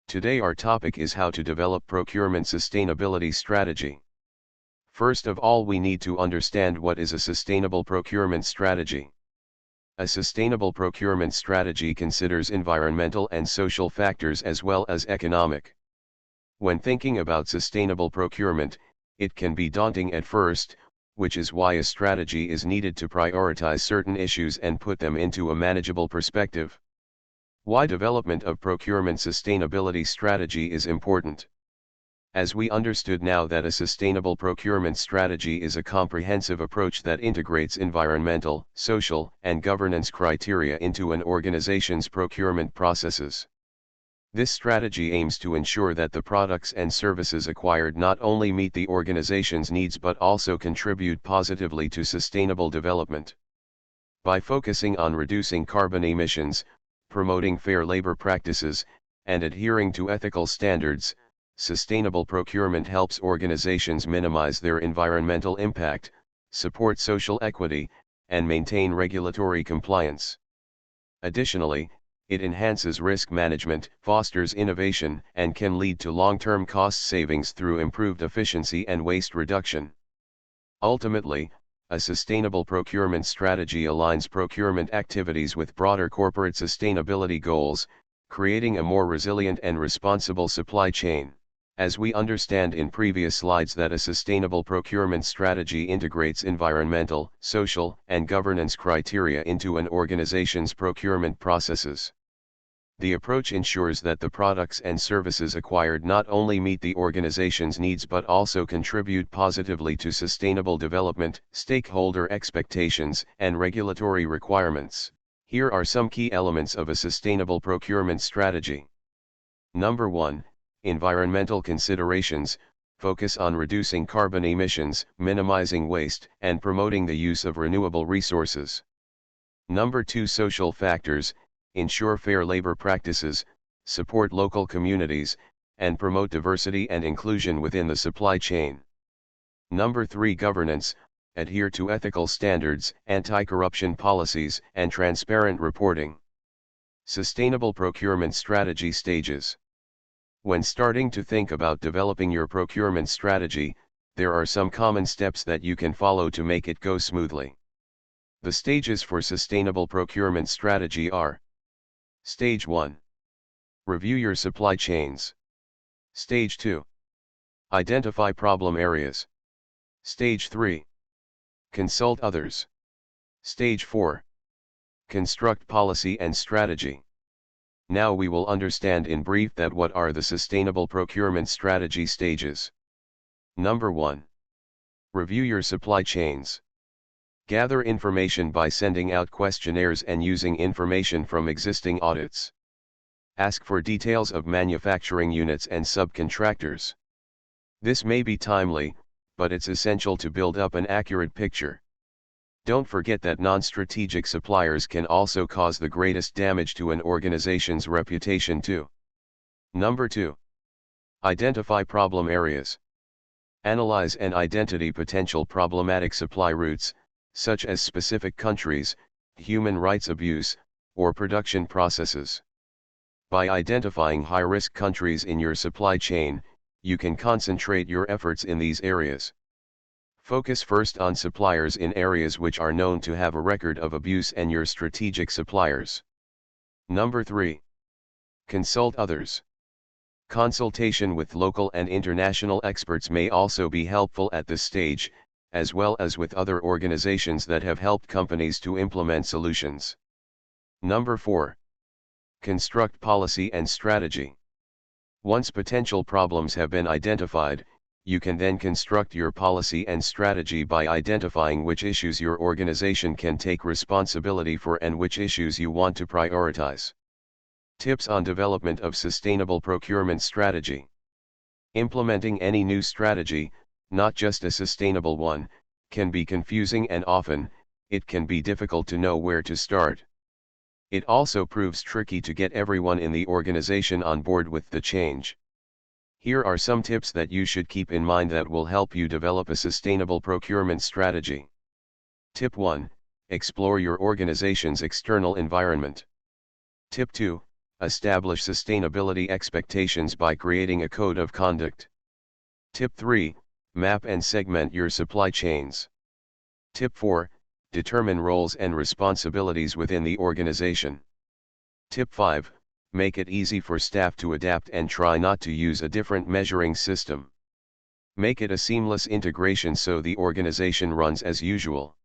Today our topic is how to develop procurement sustainability strategy. First of all, we need to understand what is a sustainable procurement strategy. A sustainable procurement strategy considers environmental and social factors as well as economic. When thinking about sustainable procurement, it can be daunting at first, which is why a strategy is needed to prioritize certain issues and put them into a manageable perspective. Why development of procurement sustainability strategy is important. As we understood now that a sustainable procurement strategy is a comprehensive approach that integrates environmental, social, and governance criteria into an organization's procurement processes. This strategy aims to ensure that the products and services acquired not only meet the organization's needs but also contribute positively to sustainable development. By focusing on reducing carbon emissions, promoting fair labor practices, and adhering to ethical standards, sustainable procurement helps organizations minimize their environmental impact, support social equity, and maintain regulatory compliance. Additionally, it enhances risk management, fosters innovation, and can lead to long-term cost savings through improved efficiency and waste reduction. Ultimately, a sustainable procurement strategy aligns procurement activities with broader corporate sustainability goals, creating a more resilient and responsible supply chain. As we understand in previous slides that a sustainable procurement strategy integrates environmental, social, and governance criteria into an organization's procurement processes. The approach ensures that the products and services acquired not only meet the organization's needs but also contribute positively to sustainable development, stakeholder expectations, and regulatory requirements. Here are some key elements of a sustainable procurement strategy. Number 1. Environmental considerations. Focus on reducing carbon emissions, minimizing waste, and promoting the use of renewable resources. Number 2. Social factors. Ensure fair labor practices, support local communities, and promote diversity and inclusion within the supply chain. Number 3. Governance. Adhere to ethical standards, anti-corruption policies, and transparent reporting. Sustainable procurement strategy stages. When starting to think about developing your procurement strategy, there are some common steps that you can follow to make it go smoothly. The stages for sustainable procurement strategy are: Stage 1. Review your supply chains. Stage 2. Identify problem areas. Stage 3. Consult others. Stage 4. Construct policy and strategy. Now we will understand in brief that what are the sustainable procurement strategy stages. Number 1. Review your supply chains. Gather information by sending out questionnaires and using information from existing audits. Ask for details of manufacturing units and subcontractors. This may be timely, but it's essential to build up an accurate picture. Don't forget that non-strategic suppliers can also cause the greatest damage to an organization's reputation too. Number 2. Identify problem areas. Analyze and identify potential problematic supply routes, such as specific countries, human rights abuse, or production processes. By identifying high-risk countries in your supply chain, you can concentrate your efforts in these areas. Focus first on suppliers in areas which are known to have a record of abuse and your strategic suppliers. Number 3. Consult others. Consultation with local and international experts may also be helpful at this stage, as well as with other organizations that have helped companies to implement solutions. Number 4. Construct policy and strategy. Once potential problems have been identified, you can then construct your policy and strategy by identifying which issues your organization can take responsibility for and which issues you want to prioritize. Tips on development of sustainable procurement strategy. Implementing any new strategy, not just a sustainable one, can be confusing and often, it can be difficult to know where to start. It also proves tricky to get everyone in the organization on board with the change. Here are some tips that you should keep in mind that will help you develop a sustainable procurement strategy. Tip 1. Explore your organization's external environment. Tip 2. Establish sustainability expectations by creating a code of conduct. Tip 3. Map and segment your supply chains. Tip 4. Determine roles and responsibilities within the organization. Tip 5. Make it easy for staff to adapt and try not to use a different measuring system. Make it a seamless integration so the organization runs as usual.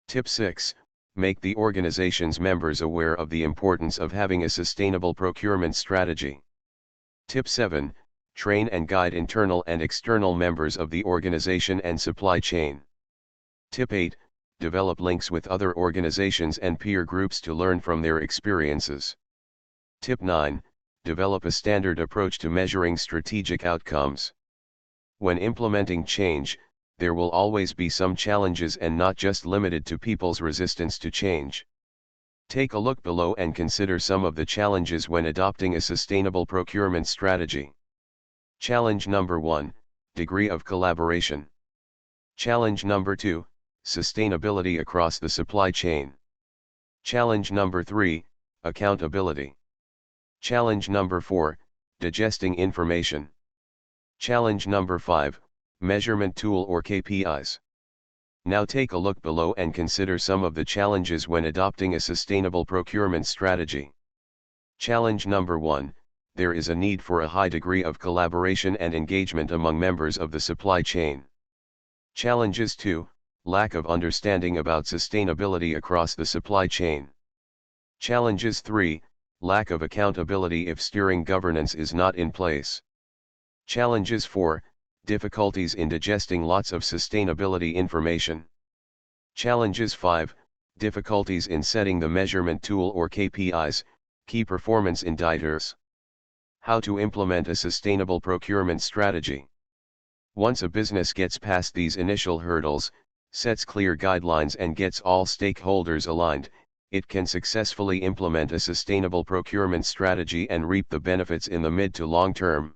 Tip 6. Make the organization's members aware of the importance of having a sustainable procurement strategy. Tip 7. Train and guide internal and external members of the organization and supply chain. Tip 8. Develop links with other organizations and peer groups to learn from their experiences. Tip 9. Develop a standard approach to measuring strategic outcomes. When implementing change, there will always be some challenges and not just limited to people's resistance to change. Take a look below and consider some of the challenges when adopting a sustainable procurement strategy. Challenge number 1, degree of collaboration. Challenge number 2, sustainability across the supply chain. Challenge number 3, accountability. Challenge number 4, digesting information. Challenge number 5, measurement tool or KPIs. Now take a look below and consider some of the challenges when adopting a sustainable procurement strategy. Challenge number 1, there is a need for a high degree of collaboration and engagement among members of the supply chain. Challenges 2, lack of understanding about sustainability across the supply chain. Challenges 3, lack of accountability if steering governance is not in place. Challenges 4, difficulties in digesting lots of sustainability information. Challenges 5, difficulties in setting the measurement tool or KPIs, key performance indicators. How to implement a sustainable procurement strategy. Once a business gets past these initial hurdles, sets clear guidelines and gets all stakeholders aligned, it can successfully implement a sustainable procurement strategy and reap the benefits in the mid to long term.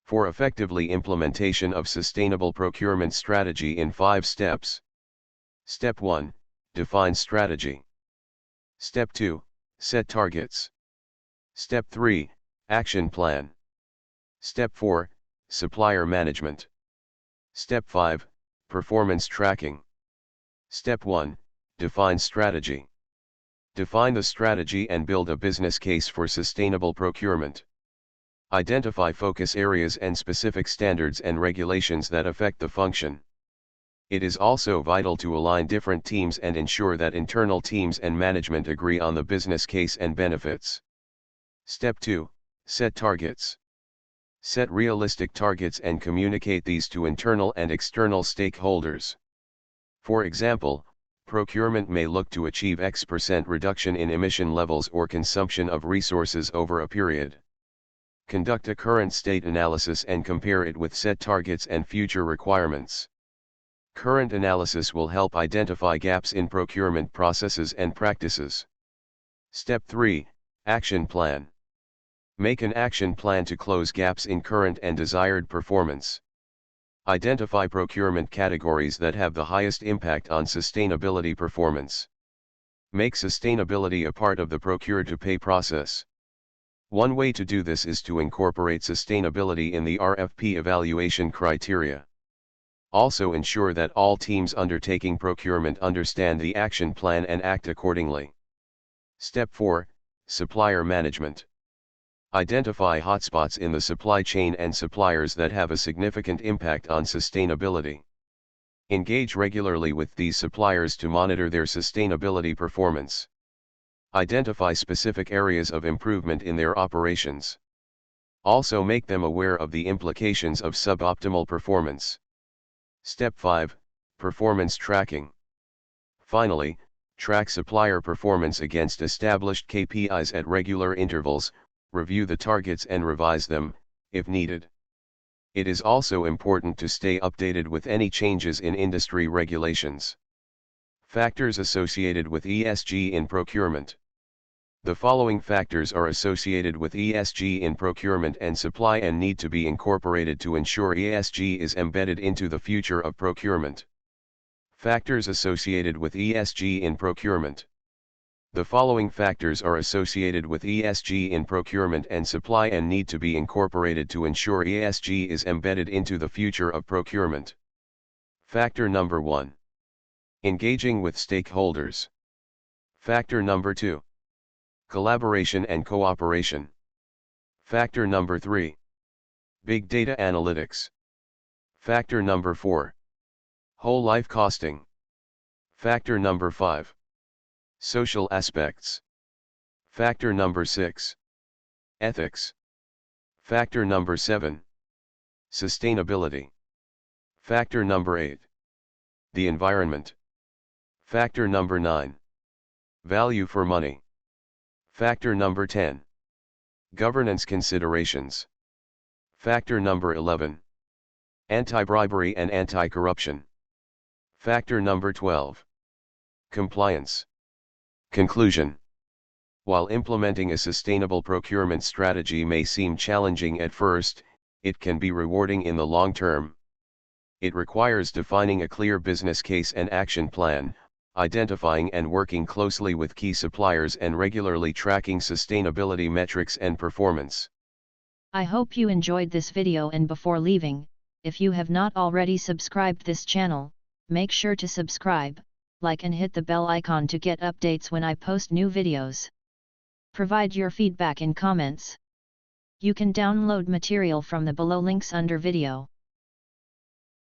For effectively implementation of sustainable procurement strategy in 5 steps. Step 1, define strategy. Step 2, set targets. Step 3, action plan. Step 4, supplier management. Step 5, performance tracking. Step 1, define strategy. Define the strategy and build a business case for sustainable procurement. Identify focus areas and specific standards and regulations that affect the function. It is also vital to align different teams and ensure that internal teams and management agree on the business case and benefits. Step 2, set targets. Set realistic targets and communicate these to internal and external stakeholders. For example, procurement may look to achieve X% reduction in emission levels or consumption of resources over a period. Conduct a current state analysis and compare it with set targets and future requirements. Current analysis will help identify gaps in procurement processes and practices. Step 3, action plan. Make an action plan to close gaps in current and desired performance. Identify procurement categories that have the highest impact on sustainability performance. Make sustainability a part of the procure-to-pay process. One way to do this is to incorporate sustainability in the RFP evaluation criteria. Also ensure that all teams undertaking procurement understand the action plan and act accordingly. Step 4, supplier management. Identify hotspots in the supply chain and suppliers that have a significant impact on sustainability. Engage regularly with these suppliers to monitor their sustainability performance. Identify specific areas of improvement in their operations. Also make them aware of the implications of suboptimal performance. Step 5, performance tracking. Finally, track supplier performance against established KPIs at regular intervals, review the targets and revise them, if needed. It is also important to stay updated with any changes in industry regulations. Factors associated with ESG in procurement. The following factors are associated with ESG in procurement and supply and need to be incorporated to ensure ESG is embedded into the future of procurement. Factors associated with ESG in procurement. The following factors are associated with ESG in procurement and supply and need to be incorporated to ensure ESG is embedded into the future of procurement. Factor number 1. Engaging with stakeholders. Factor number 2. Collaboration and cooperation. Factor number 3. Big data analytics. Factor number 4. Whole life costing. Factor number 5. Social aspects. Factor number 6. Ethics. Factor number 7. Sustainability. Factor number 8. The environment. Factor number 9. Value for money. Factor number 10. Governance considerations. Factor number 11. Anti-bribery and anti-corruption. Factor number 12. Compliance. Conclusion. While implementing a sustainable procurement strategy may seem challenging at first, it can be rewarding in the long term. It requires defining a clear business case and action plan, identifying and working closely with key suppliers and regularly tracking sustainability metrics and performance. I hope you enjoyed this video, and before leaving, if you have not already subscribed this channel, make sure to subscribe, like and hit the bell icon to get updates when I post new videos. Provide your feedback in comments. You can download material from the below links under video.